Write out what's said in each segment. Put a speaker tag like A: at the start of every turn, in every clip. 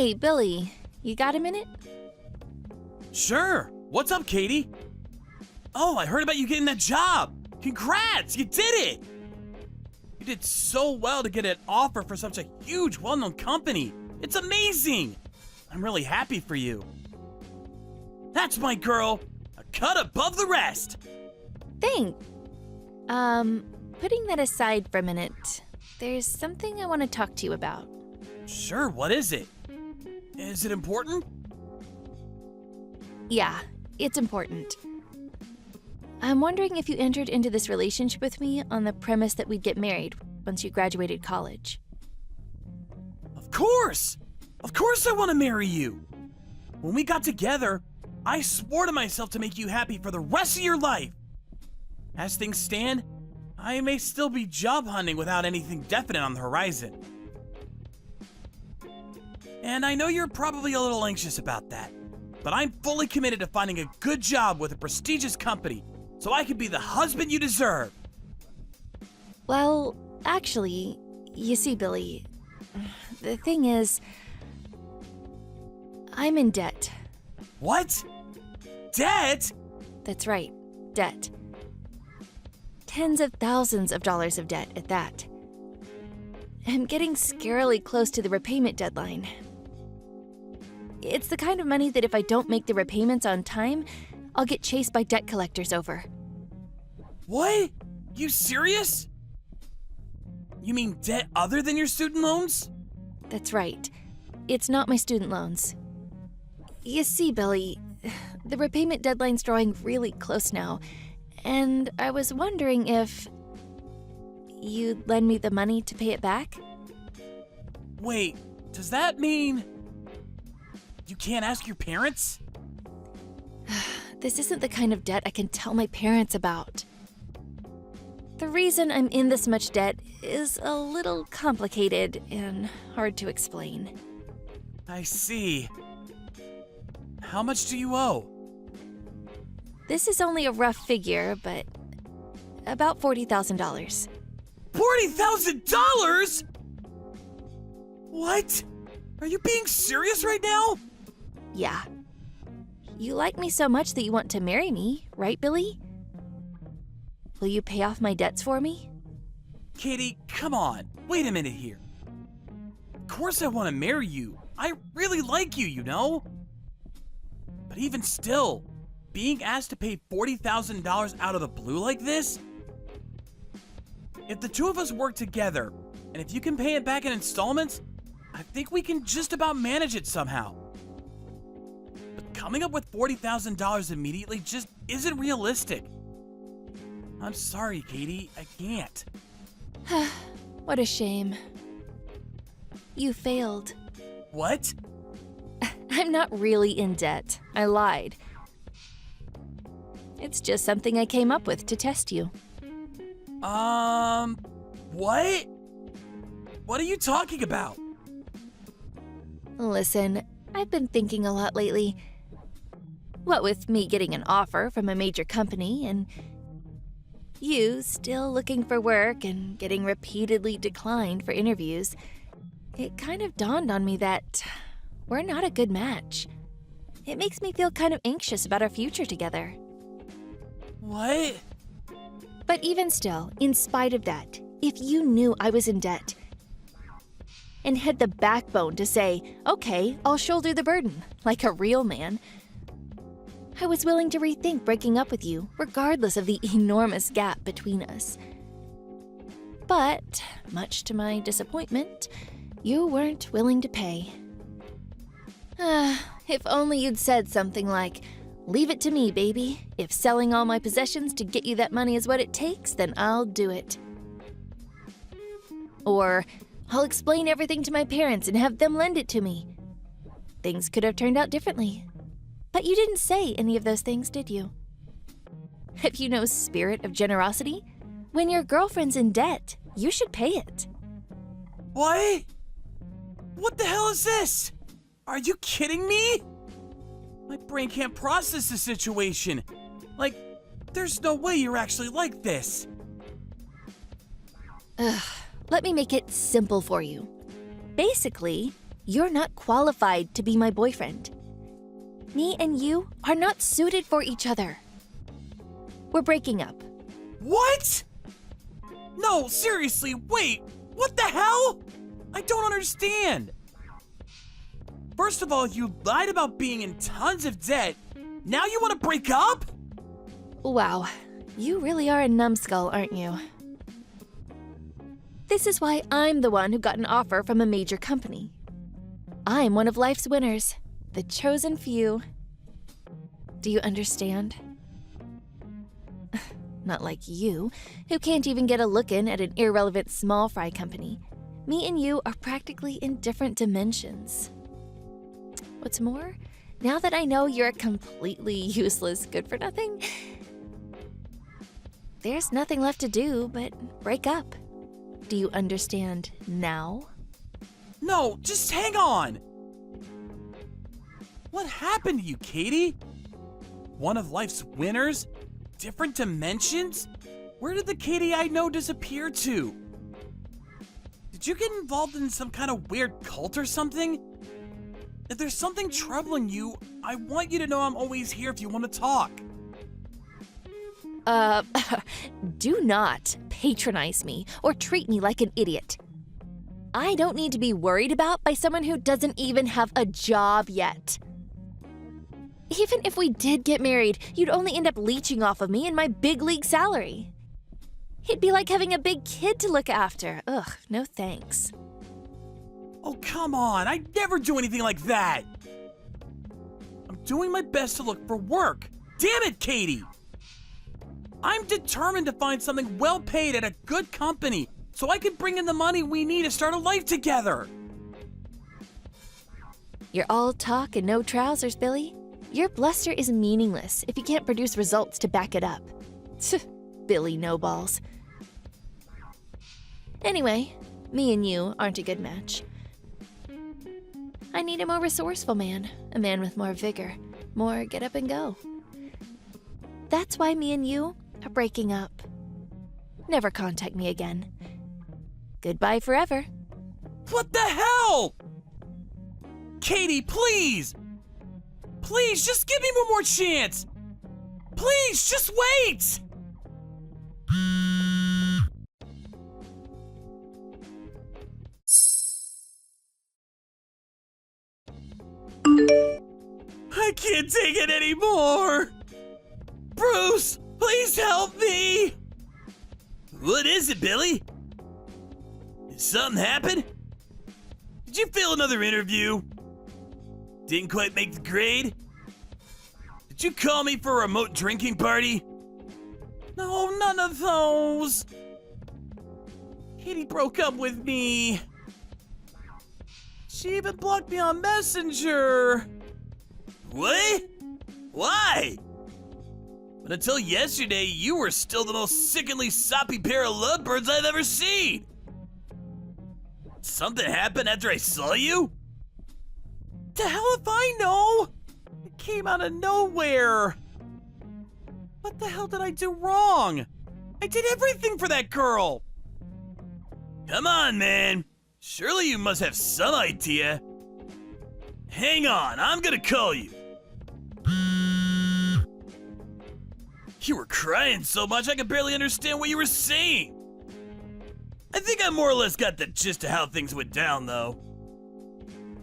A: Hey, Billy, you got a minute?
B: Sure. What's up, Katie? Oh, I heard about you getting that job. Congrats, you did it. You did so well to get an offer for such a huge, well-known company. It's amazing. I'm really happy for you. That's my girl. A cut above the rest.
A: Thanks. Putting that aside for a minute, there's something I want to talk to you about.
B: Sure, what is it? Is it important?
A: Yeah, it's important. I'm wondering if you entered into this relationship with me on the premise that we'd get married once you graduated college.
B: Of course! Of course I want to marry you! When we got together, I swore to myself to make you happy for the rest of your life. As things stand, I may still be job hunting without anything definite on the horizon. And I know you're probably a little anxious about that, but I'm fully committed to finding a good job with a prestigious company so I can be the husband you deserve.
A: Well, actually, you see, Billy, the thing is, I'm in debt.
B: What? Debt?
A: That's right, debt. Tens of thousands of dollars of debt at that. I'm getting scarily close to the repayment deadline. It's the kind of money that if I don't make the repayments on time, I'll get chased by debt collectors over.
B: What? You serious? You mean debt other than your student loans?
A: That's right. It's not my student loans. You see, Billy, the repayment deadline's drawing really close now, and I was wondering if you'd lend me the money to pay it back?
B: Wait, does that mean you can't ask your parents?
A: This isn't the kind of debt I can tell my parents about. The reason I'm in this much debt is a little complicated and hard to explain.
B: I see. How much do you owe?
A: This is only a rough figure, but about $40,000.
B: $40,000?! What? Are you being serious right now?
A: Yeah. You like me so much that you want to marry me, right, Billy? Will you pay off my debts for me?
B: Katie, come on. Wait a minute here. Of course I want to marry you. I really like you, you know? But even still, being asked to pay $40,000 out of the blue like this? If the two of us work together, and if you can pay it back in installments, I think we can just about manage it somehow. But coming up with $40,000 immediately just isn't realistic. I'm sorry, Katie, I can't.
A: What a shame. You failed.
B: What?
A: I'm not really in debt. I lied. It's just something I came up with to test you.
B: What? What are you talking about?
A: Listen, I've been thinking a lot lately. What with me getting an offer from a major company and you still looking for work and getting repeatedly declined for interviews, it kind of dawned on me that we're not a good match. It makes me feel kind of anxious about our future together.
B: What?
A: But even still, in spite of that, if you knew I was in debt and had the backbone to say, okay, I'll shoulder the burden, like a real man, I was willing to rethink breaking up with you, regardless of the enormous gap between us. But, much to my disappointment, you weren't willing to pay. If only you'd said something like, leave it to me, baby. If selling all my possessions to get you that money is what it takes, then I'll do it. Or, I'll explain everything to my parents and have them lend it to me. Things could have turned out differently. But you didn't say any of those things, did you? Have you no spirit of generosity? When your girlfriend's in debt, you should pay it.
B: What? What the hell is this? Are you kidding me? My brain can't process the situation. Like, there's no way you're actually like this.
A: Let me make it simple for you. Basically, You're not qualified to be my boyfriend. Me and you are not suited for each other. We're breaking up.
B: What? No, seriously, wait. What the hell? I don't understand. First of all, you lied about being in tons of debt. Now you want to break up?
A: Wow, you really are a numbskull, aren't you? This is why I'm the one who got an offer from a major company. I'm one of life's winners, the chosen few. Do you understand? Not like you, who can't even get a look in at an irrelevant small fry company. Me and you are practically in different dimensions. What's more, now that I know you're a completely useless good-for-nothing, there's nothing left to do but break up. Do you understand now?
B: No, just hang on. What happened to you, Katie? One of life's winners? Different dimensions? Where did the Katie I know disappear to? Did you get involved in some kind of weird cult or something? If there's something troubling you, I want you to know I'm always here if you want to talk.
A: Do not patronize me or treat me like an idiot. I don't need to be worried about by someone who doesn't even have a job yet. Even if we did get married, you'd only end up leeching off of me and my big league salary. It'd be like having a big kid to look after. Ugh, no thanks.
B: Oh, come on. I'd never do anything like that. I'm doing my best to look for work. Damn it, Katie. I'm determined to find something well paid at a good company so I can bring in the money we need to start a life together.
A: You're all talk and no trousers, Billy. Your bluster is meaningless if you can't produce results to back it up. Billy no-balls. Anyway, me and you aren't a good match. I need a more resourceful man, a man with more vigor, more get up and go. That's why me and you are breaking up. Never contact me again. Goodbye forever.
B: What the hell? Katie, please! Please, just give me one more chance! Please, just wait! I can't take it anymore! Bruce, please help me! What is it, Billy? Did something happen? Did you fail another interview? Didn't quite make the grade? Did you call me for a remote drinking party? No, none of those. Katie broke up with me. She even blocked me on Messenger. What? Why? But until yesterday, you were still the most sickeningly soppy pair of lovebirds I've ever seen. Something happened after I saw you? The hell if I know? It came out of nowhere. What the hell did I do wrong? I did everything for that girl. Come on, man. Surely you must have some idea. Hang on, I'm gonna call you. You were crying so much I could barely understand what you were saying. I think I more or less got the gist of how things went down, though.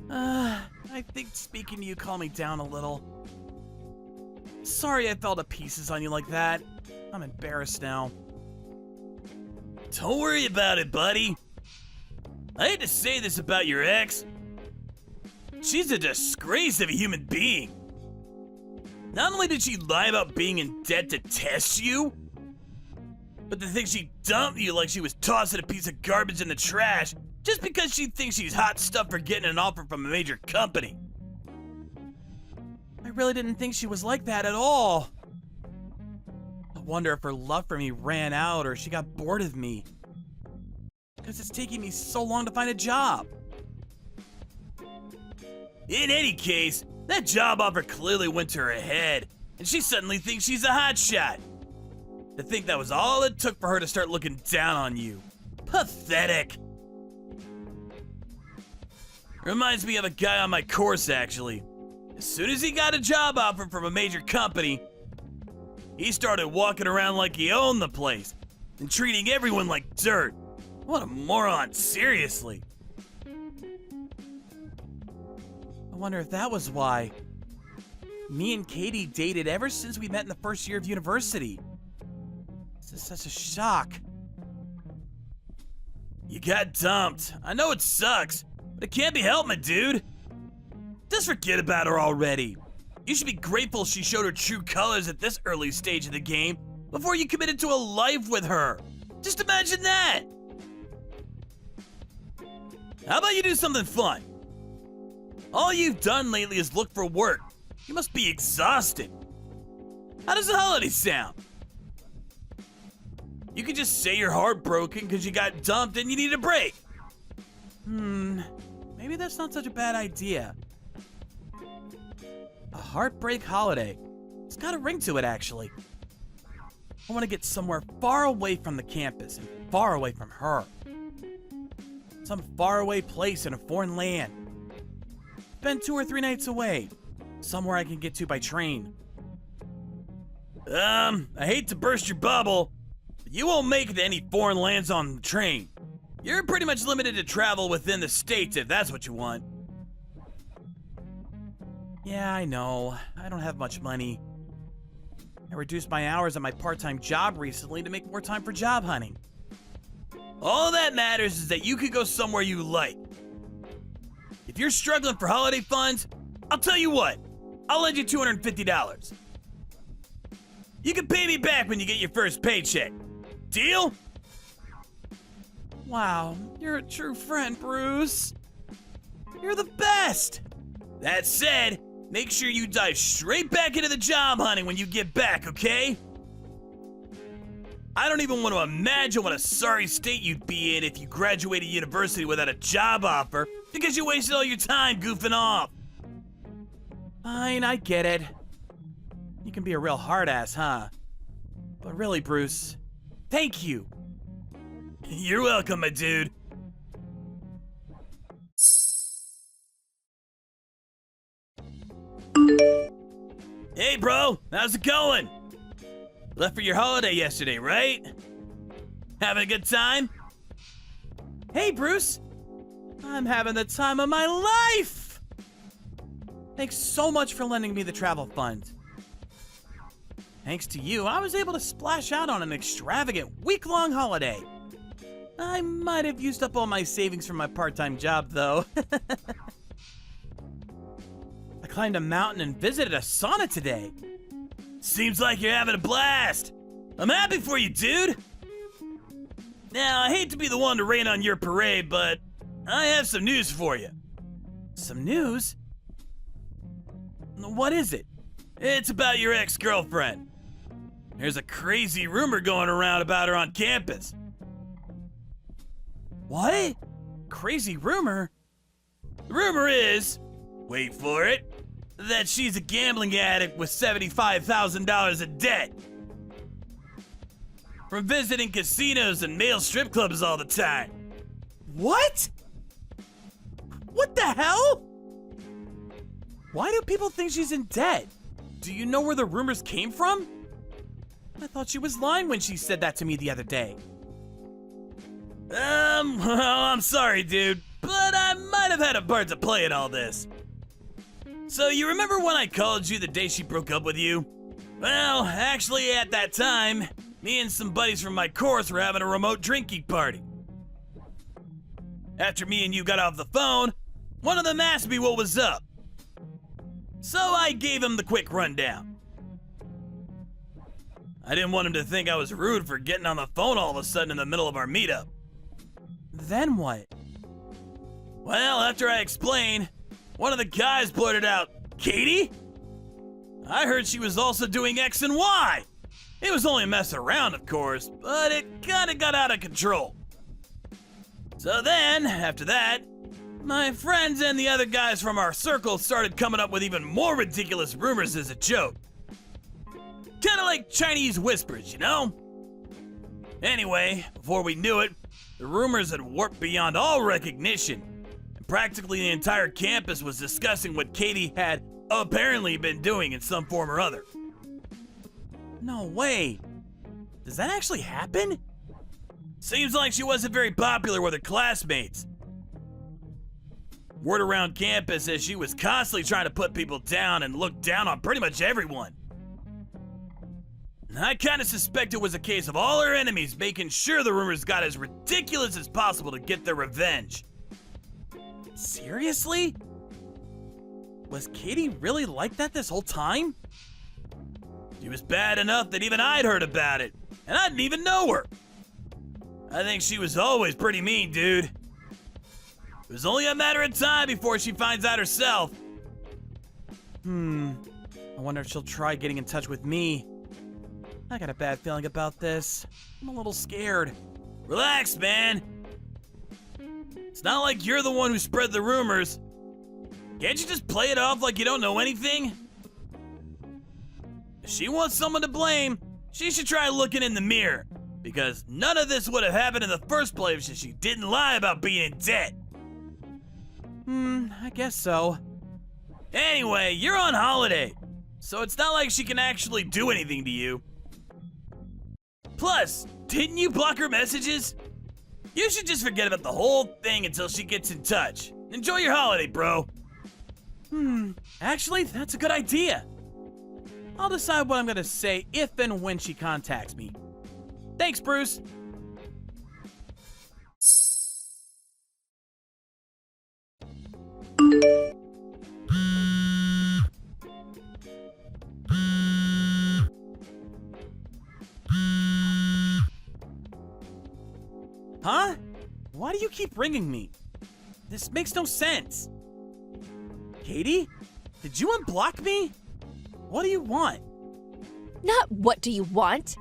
B: I think speaking to you calmed me down a little. Sorry I fell to pieces on you like that. I'm embarrassed now. Don't worry about it, buddy. I hate to say this about your ex. She's a disgrace of a human being. Not only did she lie about being in debt to test you, but to think she dumped you like she was tossing a piece of garbage in the trash just because she thinks she's hot stuff for getting an offer from a major company. I really didn't think she was like that at all. I wonder if her love for me ran out or she got bored of me. Because it's taking me so long to find a job. In any case, that job offer clearly went to her head, and she suddenly thinks she's a hotshot. To think that was all it took for her to start looking down on you. Pathetic. Reminds me of a guy on my course, actually. As soon as he got a job offer from a major company, he started walking around like he owned the place and treating everyone like dirt. What a moron, seriously. I wonder if that was why. Me and Katie dated ever since we met in the first year of university. This is such a shock. You got dumped. I know it sucks, but it can't be helped, my dude. Just forget about her already. You should be grateful she showed her true colors at this early stage of the game before you committed to a life with her. Just imagine that. How about you do something fun? All you've done lately is look for work. You must be exhausted. How does the holiday sound? You can just say you're heartbroken because you got dumped and you need a break. Maybe that's not such a bad idea. A heartbreak holiday. It's got a ring to it, actually. I want to get somewhere far away from the campus and far away from her. Some faraway place in a foreign land. Spend 2 or 3 nights away. Somewhere I can get to by train. I hate to burst your bubble, but you won't make it to any foreign lands on the train. You're pretty much limited to travel within the states if that's what you want. Yeah, I know. I don't have much money. I reduced my hours at my part-time job recently to make more time for job hunting. All that matters is that you could go somewhere you like. If you're struggling for holiday funds, I'll tell you what. I'll lend you $250. You can pay me back when you get your first paycheck. Deal? Wow, you're a true friend, Bruce. You're the best. That said, make sure you dive straight back into the job hunting when you get back, okay? I don't even want to imagine what a sorry state you'd be in if you graduated university without a job offer because you wasted all your time goofing off. Fine, I get it. You can be a real hard ass, huh? But really, Bruce, thank you. You're welcome, my dude. Hey, bro, how's it going? Left for your holiday yesterday, right? Having a good time? Hey, Bruce. I'm having the time of my life! Thanks so much for lending me the travel fund. Thanks to you, I was able to splash out on an extravagant week-long holiday. I might have used up all my savings from my part-time job, though. I climbed a mountain and visited a sauna today. Seems like you're having a blast. I'm happy for you, dude. Now, I hate to be the one to rain on your parade, but I have some news for you. Some news? What is it? It's about your ex-girlfriend. There's a crazy rumor going around about her on campus. What? Crazy rumor? The rumor is, wait for it, that she's a gambling addict with $75,000 in debt. From visiting casinos and male strip clubs all the time. What? What the hell? Why do people think she's in debt? Do you know where the rumors came from? I thought she was lying when she said that to me the other day. Well, I'm sorry, dude, but I might have had a part to play in all this. So you remember when I called you the day she broke up with you? Well, actually at that time, me and some buddies from my course were having a remote drinking party. After me and you got off the phone, one of them asked me what was up. So I gave him the quick rundown. I didn't want him to think I was rude for getting on the phone all of a sudden in the middle of our meetup. Then what? Well, after I explained, one of the guys blurted out, "Katie? I heard she was also doing X and Y." It was only a mess around, of course, but it kinda got out of control. So then, after that, my friends and the other guys from our circle started coming up with even more ridiculous rumors as a joke. Kinda like Chinese whispers, you know? Anyway, before we knew it, the rumors had warped beyond all recognition. And practically the entire campus was discussing what Katie had apparently been doing in some form or other. No way. Does that actually happen? Seems like she wasn't very popular with her classmates. Word around campus is she was constantly trying to put people down and look down on pretty much everyone. I kind of suspect it was a case of all her enemies making sure the rumors got as ridiculous as possible to get their revenge. Seriously? Was Katie really like that this whole time? She was bad enough that even I'd heard about it, and I didn't even know her. I think she was always pretty mean, dude. It was only a matter of time before she finds out herself. I wonder if she'll try getting in touch with me. I got a bad feeling about this. I'm a little scared. Relax, man. It's not like you're the one who spread the rumors. Can't you just play it off like you don't know anything? If she wants someone to blame, she should try looking in the mirror. Because none of this would have happened in the first place if she didn't lie about being in debt. I guess so. Anyway, you're on holiday, so it's not like she can actually do anything to you. Plus, didn't you block her messages? You should just forget about the whole thing until she gets in touch. Enjoy your holiday, bro. Actually, that's a good idea. I'll decide what I'm gonna say if and when she contacts me. Thanks, Bruce. Huh? Why do you keep ringing me? This makes no sense. Katie? Did you unblock me? What do you want?
A: Not what do you want?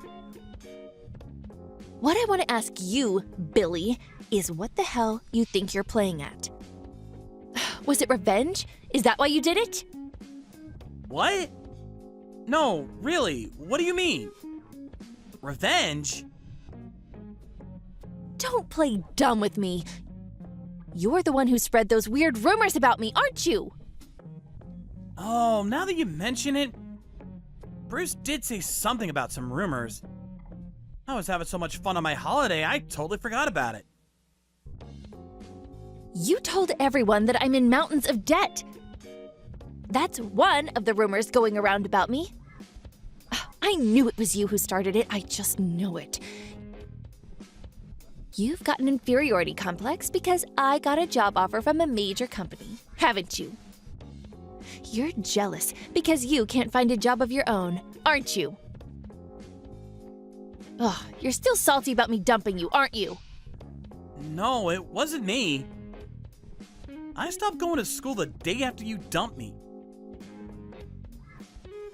A: What I want to ask you, Billy, is what the hell you think you're playing at? Was it revenge? Is that why you did it?
B: What? No, really, what do you mean? Revenge?
A: Don't play dumb with me. You're the one who spread those weird rumors about me, aren't you?
B: Oh, now that you mention it, Bruce did say something about some rumors. I was having so much fun on my holiday, I totally forgot about it.
A: You told everyone that I'm in mountains of debt. That's one of the rumors going around about me. I knew it was you who started it. I just know it. You've got an inferiority complex because I got a job offer from a major company, haven't you? You're jealous because you can't find a job of your own, aren't you? Ugh, you're still salty about me dumping you, aren't you?
B: No, it wasn't me. I stopped going to school the day after you dumped me.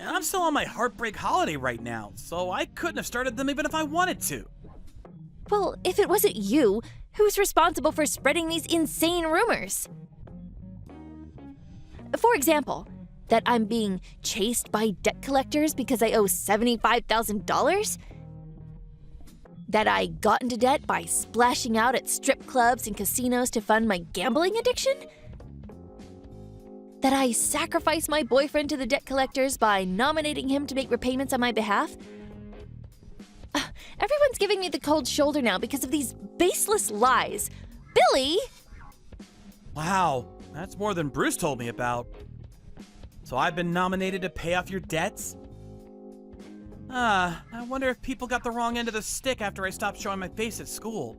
B: And I'm still on my Heartbreak holiday right now, so I couldn't have started them even if I wanted to.
A: Well, if it wasn't you, who's responsible for spreading these insane rumors? For example, that I'm being chased by debt collectors because I owe $75,000? That I got into debt by splashing out at strip clubs and casinos to fund my gambling addiction? That I sacrificed my boyfriend to the debt collectors by nominating him to make repayments on my behalf? Everyone's giving me the cold shoulder now because of these baseless lies. Billy!
B: Wow, that's more than Bruce told me about. So I've been nominated to pay off your debts? I wonder if people got the wrong end of the stick after I stopped showing my face at school.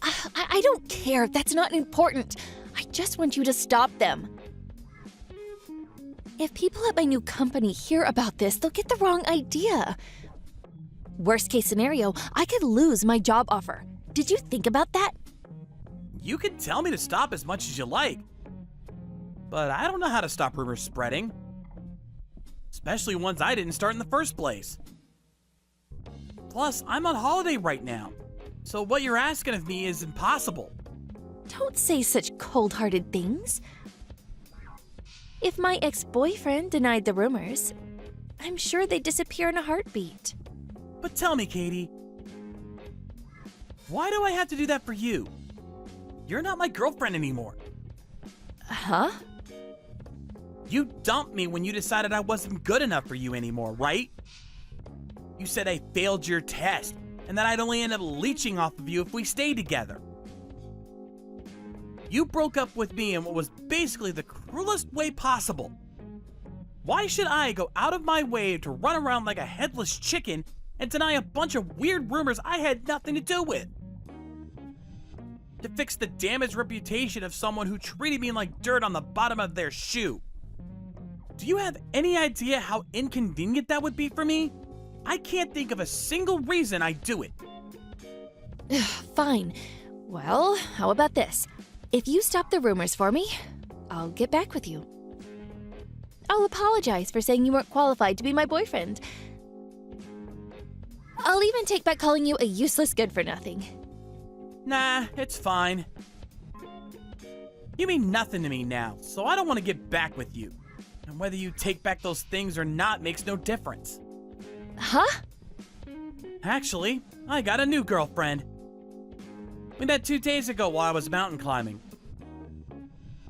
A: I don't care. That's not important. I just want you to stop them. If people at my new company hear about this, they'll get the wrong idea. Worst case scenario, I could lose my job offer. Did you think about that?
B: You can tell me to stop as much as you like, but I don't know how to stop rumors spreading. Especially ones I didn't start in the first place. Plus, I'm on holiday right now, so what you're asking of me is impossible.
A: Don't say such cold-hearted things. If my ex-boyfriend denied the rumors, I'm sure they'd disappear in a heartbeat.
B: But tell me, Katie, why do I have to do that for you? You're not my girlfriend anymore.
A: Huh?
B: You dumped me when you decided I wasn't good enough for you anymore, right? You said I failed your test and that I'd only end up leeching off of you if we stayed together. You broke up with me in what was basically the cruelest way possible. Why should I go out of my way to run around like a headless chicken and deny a bunch of weird rumors I had nothing to do with? To fix the damaged reputation of someone who treated me like dirt on the bottom of their shoe. Do you have any idea how inconvenient that would be for me? I can't think of a single reason I'd do it.
A: Fine. Well, how about this? If you stop the rumors for me, I'll get back with you. I'll apologize for saying you weren't qualified to be my boyfriend. I'll even take back calling you a useless good-for-nothing.
B: Nah, it's fine. You mean nothing to me now, so I don't want to get back with you. And whether you take back those things or not makes no difference.
A: Huh?
B: Actually, I got a new girlfriend. We met 2 days ago while I was mountain climbing.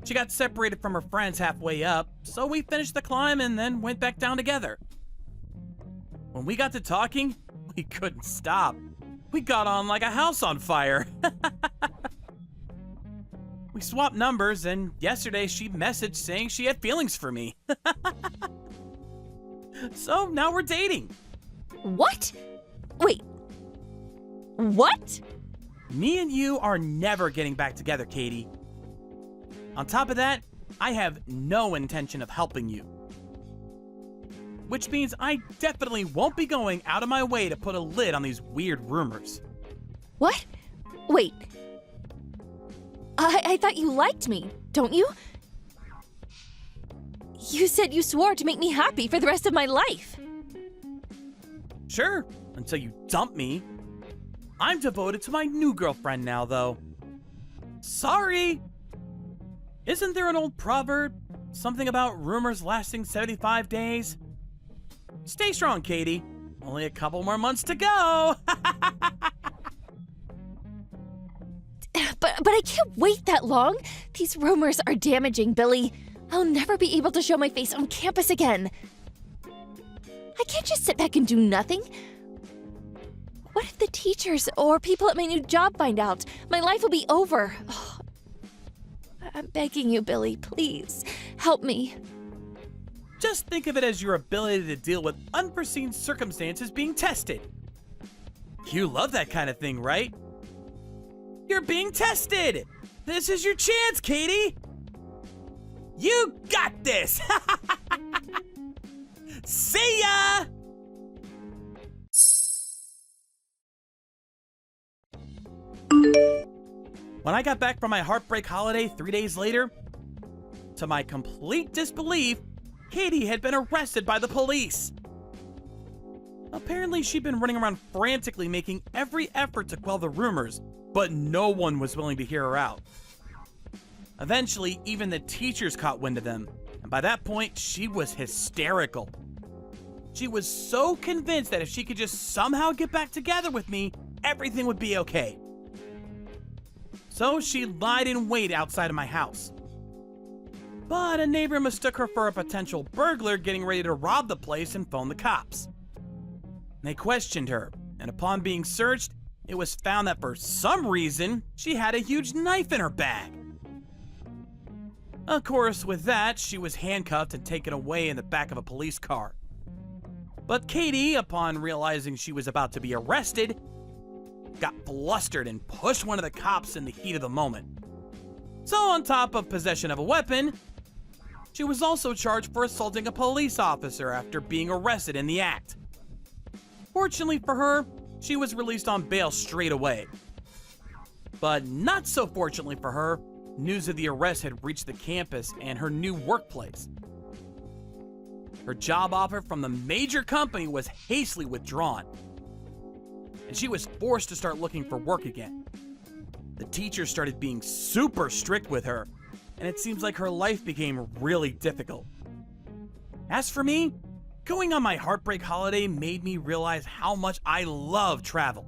B: She got separated from her friends halfway up, so we finished the climb and then went back down together. When we got to talking, we couldn't stop. We got on like a house on fire. We swapped numbers, and yesterday she messaged saying she had feelings for me. So now we're dating.
A: What? Wait. What?
B: Me and you are never getting back together, Katie. On top of that, I have no intention of helping you. Which means I definitely won't be going out of my way to put a lid on these weird rumors.
A: What? Wait. I thought you liked me, don't you? You said you swore to make me happy for the rest of my life.
B: Sure, until you dump me. I'm devoted to my new girlfriend now, though. Sorry! Isn't there an old proverb? Something about rumors lasting 75 days? Stay strong, Katie. Only a couple more months to go!
A: But I can't wait that long. These rumors are damaging, Billy. I'll never be able to show my face on campus again. I can't just sit back and do nothing. What if the teachers or people at my new job find out? My life will be over. Oh, I'm begging you, Billy, please, help me.
B: Just think of it as your ability to deal with unforeseen circumstances being tested. You love that kind of thing, right? You're being tested! This is your chance, Katie! You got this! See ya! When I got back from my Heartbreak holiday 3 days later, to my complete disbelief, Katie had been arrested by the police. Apparently, she'd been running around frantically making every effort to quell the rumors, but no one was willing to hear her out. Eventually, even the teachers caught wind of them, and by that point, she was hysterical. She was so convinced that if she could just somehow get back together with me, everything would be okay. So she lied in wait outside of my house. But a neighbor mistook her for a potential burglar getting ready to rob the place and phoned the cops. They questioned her, and upon being searched, it was found that for some reason, she had a huge knife in her bag. Of course, with that, she was handcuffed and taken away in the back of a police car. But Katie, upon realizing she was about to be arrested, got flustered and pushed one of the cops in the heat of the moment. So on top of possession of a weapon, she was also charged for assaulting a police officer after being arrested in the act. Fortunately for her, she was released on bail straight away. But not so fortunately for her, news of the arrest had reached the campus and her new workplace. Her job offer from the major company was hastily withdrawn, and she was forced to start looking for work again. The teachers started being super strict with her, and it seems like her life became really difficult. As for me, going on my Heartbreak holiday made me realize how much I love travel.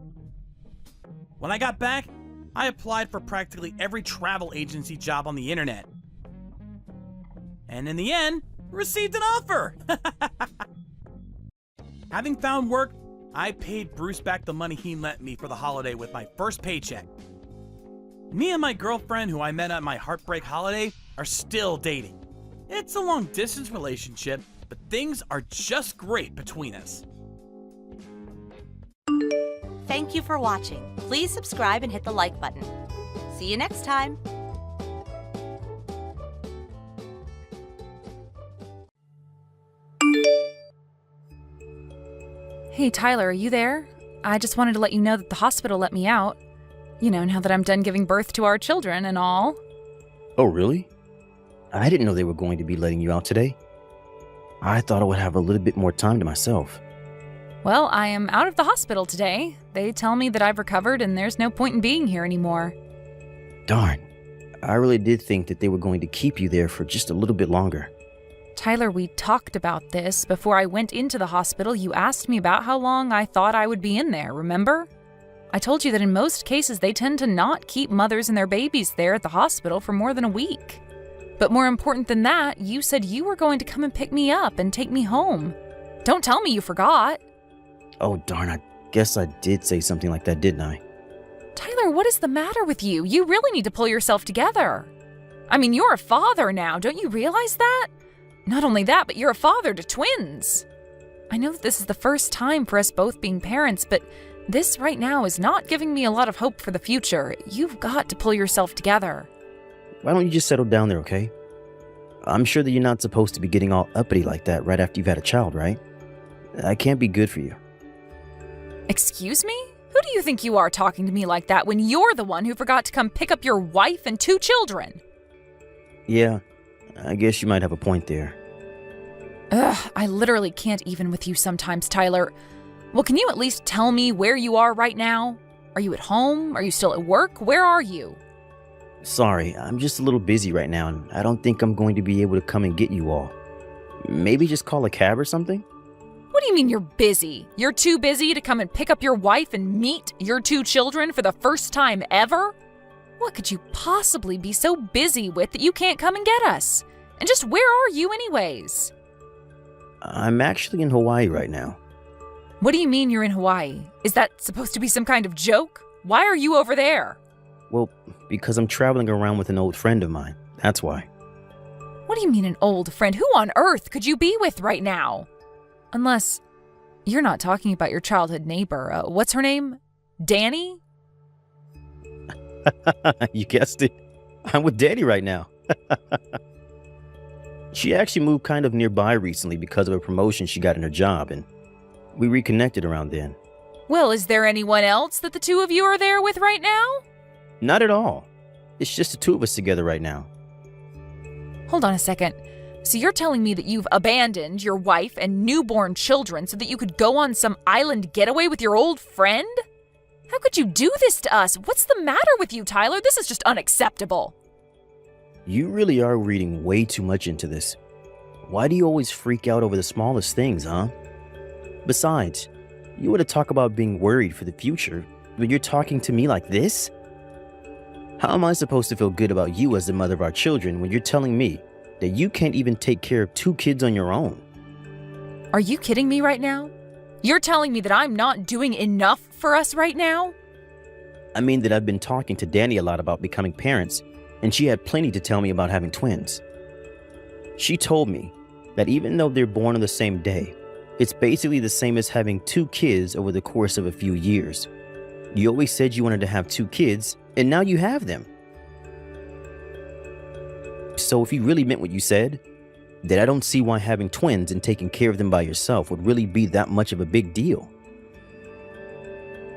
B: When I got back, I applied for practically every travel agency job on the internet. and in the end, received an offer. Having found work, I paid Bruce back the money he lent me for the holiday with my first paycheck. Me and my girlfriend, who I met at my Heartbreak holiday, are still dating. It's a long-distance relationship, but things are just great between us.
C: Thank you for watching. Please subscribe and hit the like button. See you next time.
D: Hey, Tyler, are you there? I just wanted to let you know that the hospital let me out. You know, now that I'm done giving birth to our children and all.
E: Oh, really? I didn't know they were going to be letting you out today. I thought I would have a little bit more time to myself.
D: Well, I am out of the hospital today. They tell me that I've recovered and there's no point in being here anymore.
E: Darn. I really did think that they were going to keep you there for just a little bit longer.
D: Tyler, we talked about this. Before I went into the hospital, you asked me about how long I thought I would be in there, remember? I told you that in most cases they tend to not keep mothers and their babies there at the hospital for more than a week. But more important than that, you said you were going to come and pick me up and take me home. Don't tell me you forgot.
E: Oh, darn, I guess I did say something like that, didn't I?
D: Tyler, what is the matter with you? You really need to pull yourself together. I mean, you're a father now, don't you realize that? Not only that, but you're a father to twins. I know that this is the first time for us both being parents, but this right now is not giving me a lot of hope for the future. You've got to pull yourself together.
E: Why don't you just settle down there, okay? I'm sure that you're not supposed to be getting all uppity like that right after you've had a child, right? That can't be good for you.
D: Excuse me? Who do you think you are talking to me like that when you're the one who forgot to come pick up your wife and 2 children?
E: Yeah, I guess you might have a point there.
D: Ugh, I literally can't even with you sometimes, Tyler. Well, can you at least tell me where you are right now? Are you at home? Are you still at work? Where are you?
E: Sorry, I'm just a little busy right now, and I don't think I'm going to be able to come and get you all. Maybe just call a cab or something?
D: What do you mean you're busy? You're too busy to come and pick up your wife and meet your 2 children for the first time ever? What could you possibly be so busy with that you can't come and get us? And just where are you anyways?
E: I'm actually in Hawaii right now.
D: What do you mean you're in Hawaii? Is that supposed to be some kind of joke? Why are you over there?
E: Well, because I'm traveling around with an old friend of mine. That's why.
D: What do you mean an old friend? Who on earth could you be with right now? Unless you're not talking about your childhood neighbor. What's her name? Danny?
E: You guessed it. I'm with Danny right now. She actually moved kind of nearby recently because of a promotion she got in her job, and we reconnected around then.
D: Well, is there anyone else that the 2 of you are there with right now?
E: Not at all. It's just the 2 of us together right now.
D: Hold on a second. So you're telling me that you've abandoned your wife and newborn children so that you could go on some island getaway with your old friend? How could you do this to us? What's the matter with you, Tyler? This is just unacceptable.
E: You really are reading way too much into this. Why do you always freak out over the smallest things, huh? Besides, you were to talk about being worried for the future, but you're talking to me like this? How am I supposed to feel good about you as the mother of our children when you're telling me that you can't even take care of 2 kids on your own?
D: Are you kidding me right now? You're telling me that I'm not doing enough for us right now?
E: I mean that I've been talking to Danny a lot about becoming parents, and she had plenty to tell me about having twins. She told me that even though they're born on the same day, it's basically the same as having 2 kids over the course of a few years. You always said you wanted to have 2 kids, and now you have them. So if you really meant what you said, then I don't see why having twins and taking care of them by yourself would really be that much of a big deal.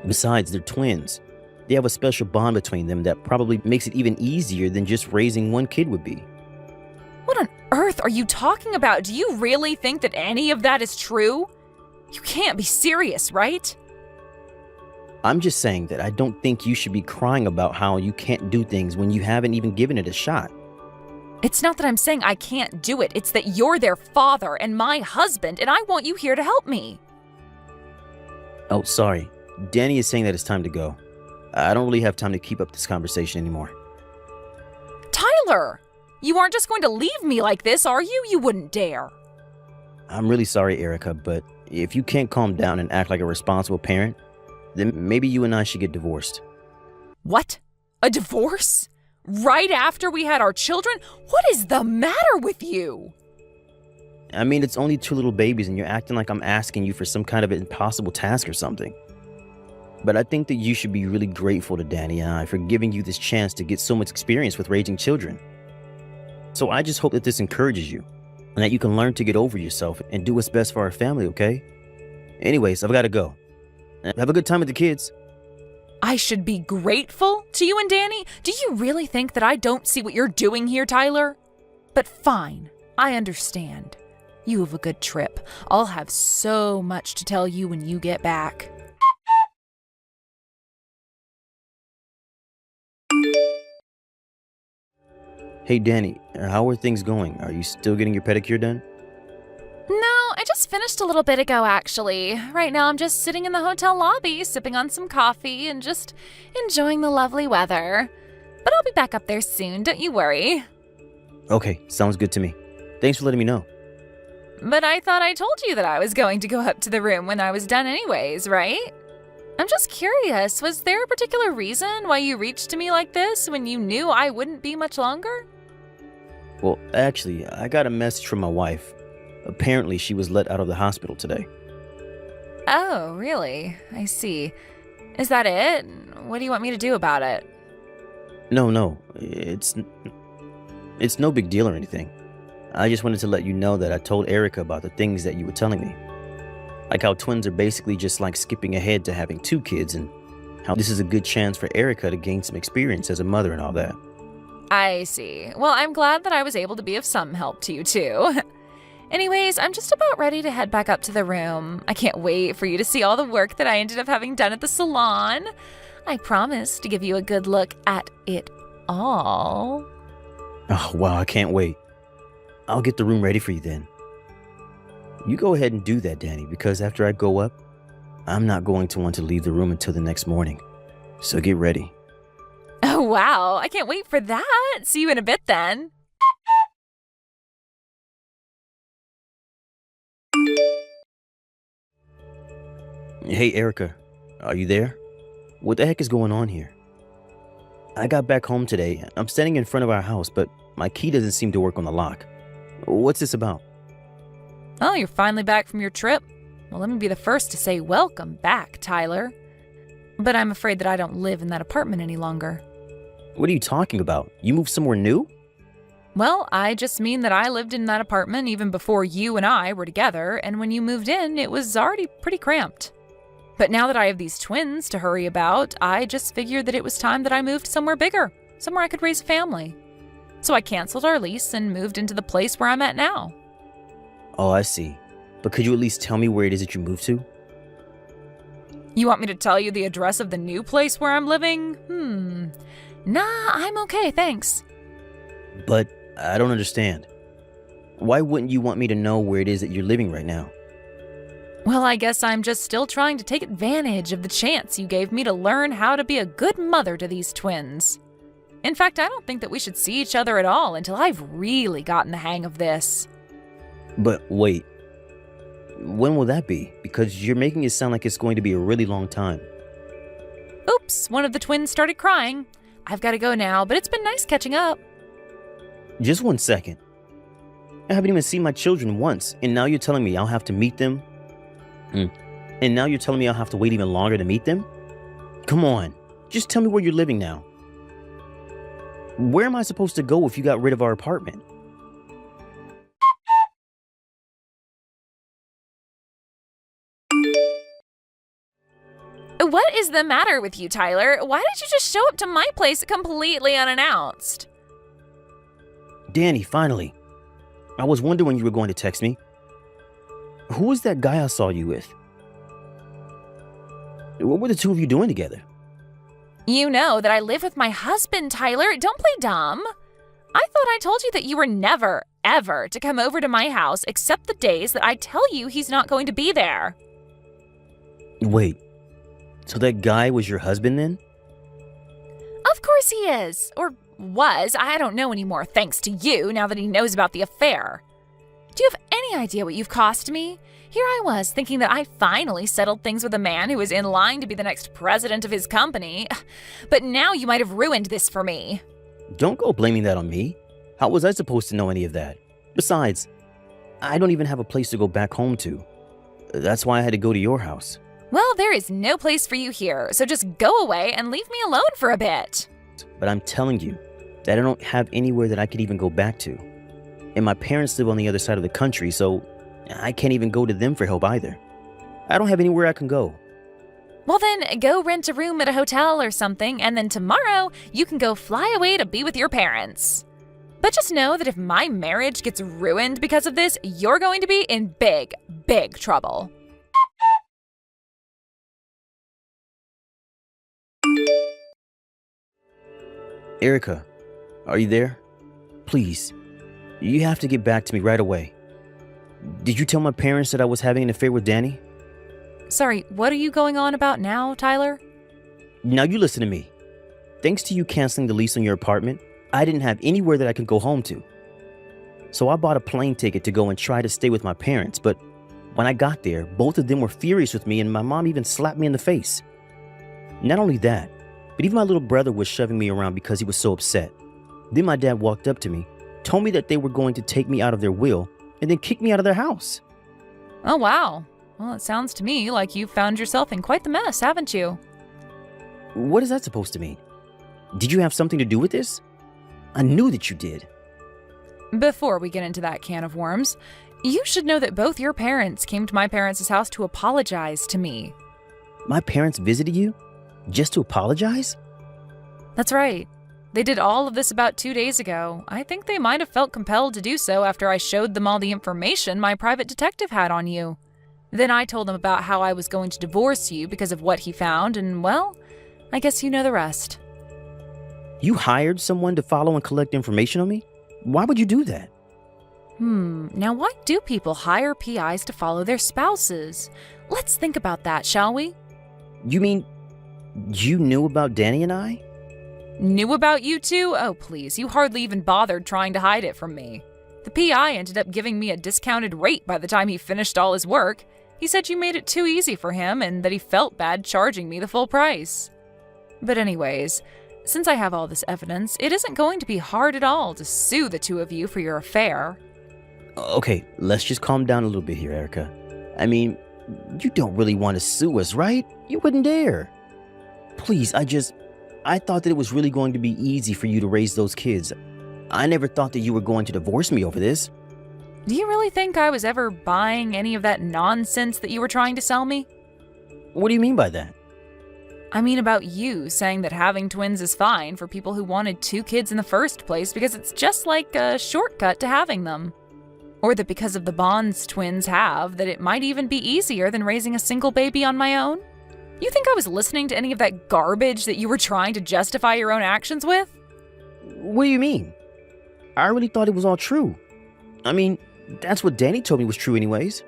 E: Besides, they're twins. They have a special bond between them that probably makes it even easier than just raising 1 kid would be.
D: What on earth are you talking about? Do you really think that any of that is true? You can't be serious, right?
E: I'm just saying that I don't think you should be crying about how you can't do things when you haven't even given it a shot.
D: It's not that I'm saying I can't do it. It's that you're their father and my husband, and I want you here to help me.
E: Oh, sorry. Danny is saying that it's time to go. I don't really have time to keep up this conversation anymore.
D: Tyler! You aren't just going to leave me like this, are you? You wouldn't dare.
E: I'm really sorry, Erica, but if you can't calm down and act like a responsible parent, then maybe you and I should get divorced.
D: What? A divorce? Right after we had our children? What is the matter with you?
E: I mean, it's only 2 little babies and you're acting like I'm asking you for some kind of impossible task or something. But I think that you should be really grateful to Danny and I for giving you this chance to get so much experience with raising children. So I just hope that this encourages you and that you can learn to get over yourself and do what's best for our family, okay? Anyways, I've got to go. Have a good time with the kids.
D: I should be grateful to you and Danny? Do you really think that I don't see what you're doing here, Tyler? But fine, I understand. You have a good trip. I'll have so much to tell you when you get back.
E: Hey, Danny, how are things going? Are you still getting your pedicure done?
D: No, I just finished a little bit ago, actually. Right now, I'm just sitting in the hotel lobby, sipping on some coffee and just enjoying the lovely weather. But I'll be back up there soon, don't you worry.
E: Okay, sounds good to me. Thanks for letting me know.
D: But I thought I told you that I was going to go up to the room when I was done anyways, right? I'm just curious, was there a particular reason why you reached to me like this when you knew I wouldn't be much longer?
E: Well, actually, I got a message from my wife. Apparently, she was let out of the hospital today.
D: Oh, really? I see. Is that it? What do you want me to do about it?
E: No, it's no big deal or anything. I just wanted to let you know that I told Erica about the things that you were telling me. Like how twins are basically just like skipping ahead to having 2 kids and how this is a good chance for Erica to gain some experience as a mother and all that.
D: I see. Well, I'm glad that I was able to be of some help to you, too. Anyways, I'm just about ready to head back up to the room. I can't wait for you to see all the work that I ended up having done at the salon. I promise to give you a good look at it all.
E: Oh, wow, I can't wait. I'll get the room ready for you then. You go ahead and do that, Danny, because after I go up, I'm not going to want to leave the room until the next morning. So get ready.
D: Oh, wow. I can't wait for that. See you in a bit then.
E: Hey, Erica, are you there? What the heck is going on here? I got back home today. I'm standing in front of our house, but my key doesn't seem to work on the lock. What's this about?
D: Oh, you're finally back from your trip? Well, let me be the first to say welcome back, Tyler. But I'm afraid that I don't live in that apartment any longer.
E: What are you talking about? You moved somewhere new?
D: Well, I just mean that I lived in that apartment even before you and I were together, and when you moved in, it was already pretty cramped. But now that I have these twins to hurry about, I just figured that it was time that I moved somewhere bigger, somewhere I could raise a family. So I canceled our lease and moved into the place where I'm at now.
E: Oh, I see. But could you at least tell me where it is that you moved to?
D: You want me to tell you the address of the new place where I'm living? Nah, I'm okay, thanks.
E: But I don't understand. Why wouldn't you want me to know where it is that you're living right now?
D: Well, I guess I'm just still trying to take advantage of the chance you gave me to learn how to be a good mother to these twins. In fact, I don't think that we should see each other at all until I've really gotten the hang of this.
E: But wait, when will that be? Because you're making it sound like it's going to be a really long time.
D: Oops, one of the twins started crying. I've got to go now, but it's been nice catching up.
E: Just 1 second. I haven't even seen my children once, and now you're telling me I'll have to meet them? And now you're telling me I'll have to wait even longer to meet them? Come on, just tell me where you're living now. Where am I supposed to go if you got rid of our apartment?
D: What is the matter with you, Tyler? Why did you just show up to my place completely unannounced?
E: Danny, finally. I was wondering when you were going to text me. Who was that guy I saw you with? What were the 2 of you doing together?
D: You know that I live with my husband, Tyler. Don't play dumb. I thought I told you that you were never, ever to come over to my house except the days that I tell you he's not going to be there.
E: Wait, so that guy was your husband then?
D: Of course he is. Or was. I don't know anymore thanks to you now that he knows about the affair. Do you have any idea what you've cost me? Here I was thinking that I finally settled things with a man who was in line to be the next president of his company. But now you might have ruined this for me.
E: Don't go blaming that on me. How was I supposed to know any of that? Besides, I don't even have a place to go back home to. That's why I had to go to your house.
D: Well, there is no place for you here, so just go away and leave me alone for a bit.
E: But I'm telling you that I don't have anywhere that I could even go back to. And my parents live on the other side of the country, so I can't even go to them for help either. I don't have anywhere I can go.
D: Well then, go rent a room at a hotel or something, and then tomorrow you can go fly away to be with your parents. But just know that if my marriage gets ruined because of this, you're going to be in big, big trouble.
E: Erica, are you there? Please, you have to get back to me right away. Did you tell my parents that I was having an affair with Danny?
D: Sorry, what are you going on about now, Tyler?
E: Now you listen to me. Thanks to you canceling the lease on your apartment, I didn't have anywhere that I could go home to. So I bought a plane ticket to go and try to stay with my parents, but when I got there, both of them were furious with me and my mom even slapped me in the face. Not only that, but even my little brother was shoving me around because he was so upset. Then my dad walked up to me, told me that they were going to take me out of their will, and then kicked me out of their house.
D: Oh, wow. Well, it sounds to me like you've found yourself in quite the mess, haven't you?
E: What is that supposed to mean? Did you have something to do with this? I knew that you did.
D: Before we get into that can of worms, you should know that both your parents came to my parents' house to apologize to me.
E: My parents visited you? Just to apologize?
D: That's right. They did all of this about 2 days ago. I think they might have felt compelled to do so after I showed them all the information my private detective had on you. Then I told them about how I was going to divorce you because of what he found, and well, I guess you know the rest.
E: You hired someone to follow and collect information on me? Why would you do that?
D: Now why do people hire PIs to follow their spouses? Let's think about that, shall we?
E: You mean you knew about Danny and I?
D: Knew about you two? Oh, please, you hardly even bothered trying to hide it from me. The PI ended up giving me a discounted rate by the time he finished all his work. He said you made it too easy for him and that he felt bad charging me the full price. But anyways, since I have all this evidence, it isn't going to be hard at all to sue the two of you for your affair.
E: Okay, let's just calm down a little bit here, Erica. I mean, you don't really want to sue us, right? You wouldn't dare. Please, I thought that it was really going to be easy for you to raise those kids. I never thought that you were going to divorce me over this.
D: Do you really think I was ever buying any of that nonsense that you were trying to sell me?
E: What do you mean by that?
D: I mean about you saying that having twins is fine for people who wanted 2 kids in the first place because it's just like a shortcut to having them. Or that because of the bonds twins have, that it might even be easier than raising a single baby on my own? You think I was listening to any of that garbage that you were trying to justify your own actions with?
E: What do you mean? I really thought it was all true. I mean, that's what Danny told me was true anyways.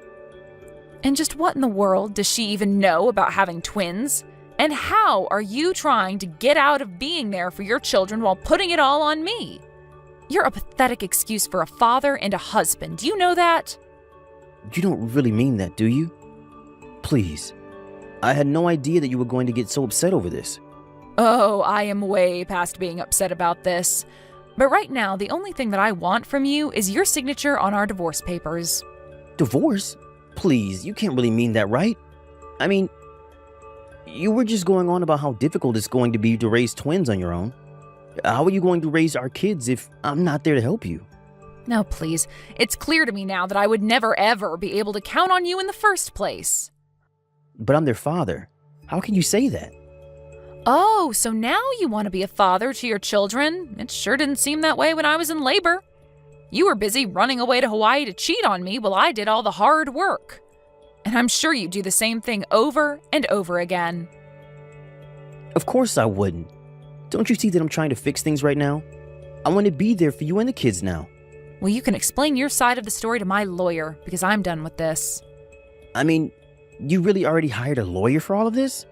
D: And just what in the world does she even know about having twins? And how are you trying to get out of being there for your children while putting it all on me? You're a pathetic excuse for a father and a husband. Do you know that?
E: You don't really mean that, do you? Please. I had no idea that you were going to get so upset over this.
D: Oh, I am way past being upset about this. But right now, the only thing that I want from you is your signature on our divorce papers.
E: Divorce? Please, you can't really mean that, right? I mean, you were just going on about how difficult it's going to be to raise twins on your own. How are you going to raise our kids if I'm not there to help you?
D: No, please. It's clear to me now that I would never, ever be able to count on you in the first place.
E: But I'm their father. How can you say that?
D: Oh, so now you want to be a father to your children? It sure didn't seem that way when I was in labor. You were busy running away to Hawaii to cheat on me while I did all the hard work. And I'm sure you do the same thing over and over again.
E: Of course I wouldn't. Don't you see that I'm trying to fix things right now? I want to be there for you and the kids now.
D: Well, you can explain your side of the story to my lawyer, because I'm done with this.
E: I mean, you really already hired a lawyer for all of this?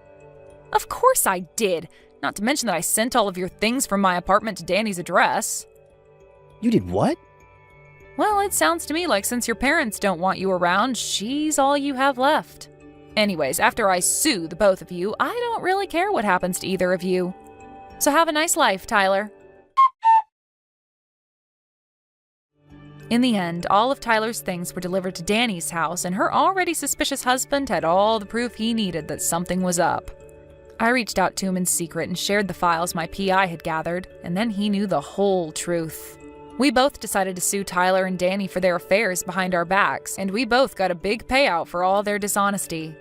D: Of course I did. Not to mention that I sent all of your things from my apartment to Danny's address.
E: You did what?
D: Well, it sounds to me like since your parents don't want you around, she's all you have left. Anyways, after I sue the both of you, I don't really care what happens to either of you. So have a nice life, Tyler. In the end, all of Tyler's things were delivered to Danny's house, and her already suspicious husband had all the proof he needed that something was up. I reached out to him in secret and shared the files my PI had gathered, and then he knew the whole truth. We both decided to sue Tyler and Danny for their affairs behind our backs, and we both got a big payout for all their dishonesty.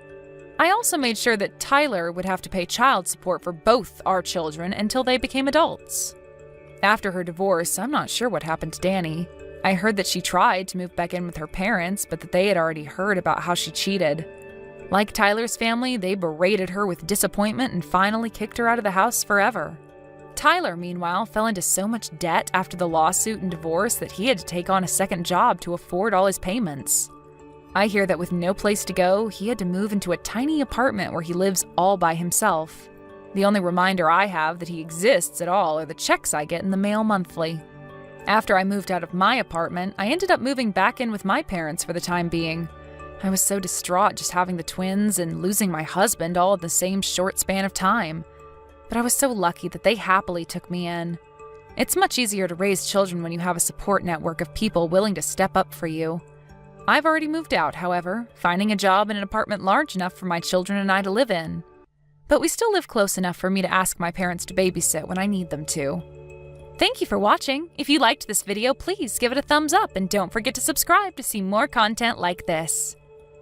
D: I also made sure that Tyler would have to pay child support for both our children until they became adults. After her divorce, I'm not sure what happened to Danny. I heard that she tried to move back in with her parents, but that they had already heard about how she cheated. Like Tyler's family, they berated her with disappointment and finally kicked her out of the house forever. Tyler, meanwhile, fell into so much debt after the lawsuit and divorce that he had to take on a second job to afford all his payments. I hear that with no place to go, he had to move into a tiny apartment where he lives all by himself. The only reminder I have that he exists at all are the checks I get in the mail monthly. After I moved out of my apartment, I ended up moving back in with my parents for the time being. I was so distraught just having the twins and losing my husband all in the same short span of time. But I was so lucky that they happily took me in. It's much easier to raise children when you have a support network of people willing to step up for you. I've already moved out, however, finding a job in an apartment large enough for my children and I to live in. But we still live close enough for me to ask my parents to babysit when I need them to. Thank you for watching. If you liked this video, please give it a thumbs up and don't forget to subscribe to see more content like this.